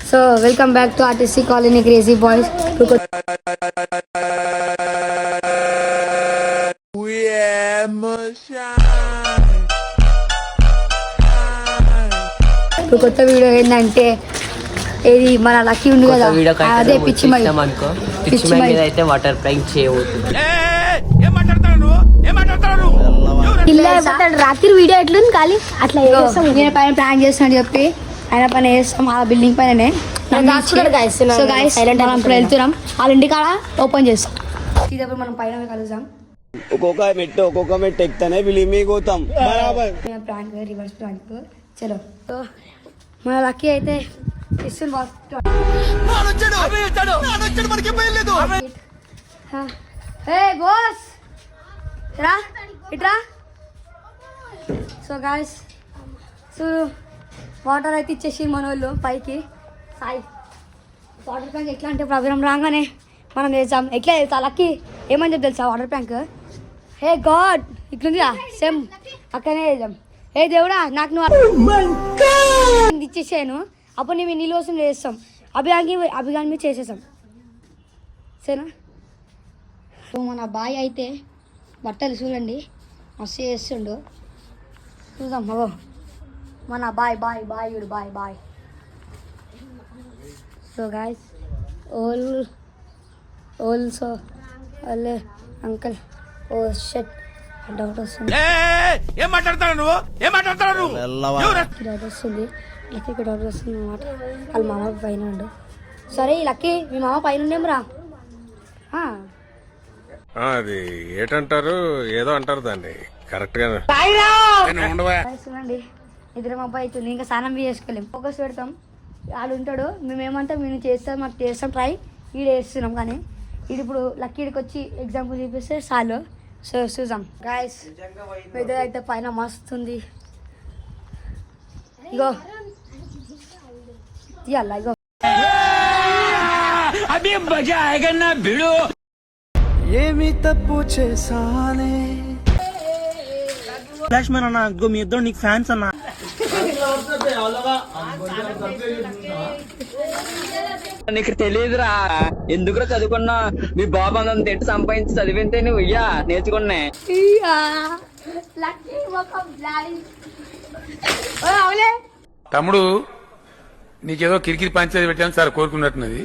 So welcome back to RTC Colony Crazy Boys. ఇప్పుడు కొత్త video ఏంటంటే ఇది మన లక్కీ ఉంది కదా అదే పిచ్చి మై అయితే వాటర్ ప్రైంక్ చేయబోతుంది. రాత్రి వీడియో ఎట్లుంది ఖాళీ అట్లా నేను పైన ప్లాన్ చేస్తాను చెప్పి ఆయన పైన వేస్తాం ఆ బిల్డింగ్ పైననే. సో గైస్ మనం ఇప్పుడు వెళ్తున్నాం వాళ్ళ ఇంటికాడ ఓపెన్ చేస్తాం. ఇదప్పుడు మనం పైన కలుద్దాం. ఒక్కొక్క మెట్టు ఎక్కుతానే విలిమిపోతాం. ప్రాంక్ రివర్స్ ప్రాంక్ చలో. సో మన లక్కీ అయితే ఇస్తుంది బాస్ రా ఇట్రా. సో గాయస్ సో వాటర్ అయితే ఇచ్చేసి మన వాళ్ళు పైకి సాయి వాటర్ ట్యాంక్ ఎట్లా అంటే ప్రోగ్రామ్ రాగానే మనం వేసాం ఎట్లా వెళ్తా లక్కీ ఏమని చెప్పి తెలుసా వాటర్ ట్యాంక్ హే గాడ్ ఇట్లుందిగా సేమ్ అక్కడనే వేద్దాం. ఏ దేవుడా నాకు నువ్వు ఇచ్చేసాను అప్పుడు నేను నీళ్ళు కోసం చేస్తాం అభిగాని మీద చేసేసాం సరేనా. సో మన బాయ్ అయితే బట్టలు చూడండి మస్తు చేస్తుండు చూద్దాం. అగో మన bye bye bye bye bye. So guys also అల్లే అంకల్ ఓ షట్ డౌట్ వస్తుంది డౌట్ వస్తుంది లక్కీకి డౌట్ వస్తుంది అన్నమాట. వాళ్ళ మామ పైన ఉండు. సరే లక్కీ మీ మామ పైన ఉండేమరా. అది ఏటంటారు ఏదో అంటారు దాన్ని కరెక్ట్ గా చూడండి ఇద్దరం అబ్బాయి అవుతుంది ఇంకా స్నానం చేసుకోలేం ఫోకస్ పెడతాం. వాడు ఉంటాడు మేమేమంటే మేము మాకు చేస్తాం ట్రై ఈడ వేస్తున్నాం కానీ ఇది ఇప్పుడు లక్కీడికి వచ్చి ఎగ్జాంపుల్ చూపిస్తే చాలు. సో చూసాం గాయస్ వెదర్ అయితే పైన మస్తుంది. ఇగో తీయాలా ఇగో ఏమి తప్పు చేసానే లక్ష్మణ్ అన్న మీ ఇద్దరు నీకు ఫ్యాన్స్ అన్న. నీకు తెలియదురా ఎందుకురా చదువుకున్నా మీ బాబు అందరం తిట్టి సంపాదించి చదివితే నువ్వు ఇయ్యా నేర్చుకున్నా. తమ్ముడు నీకేదో కిరికిరి పంచేది పెట్టాను సార్ కోరుకున్నట్టున్నది.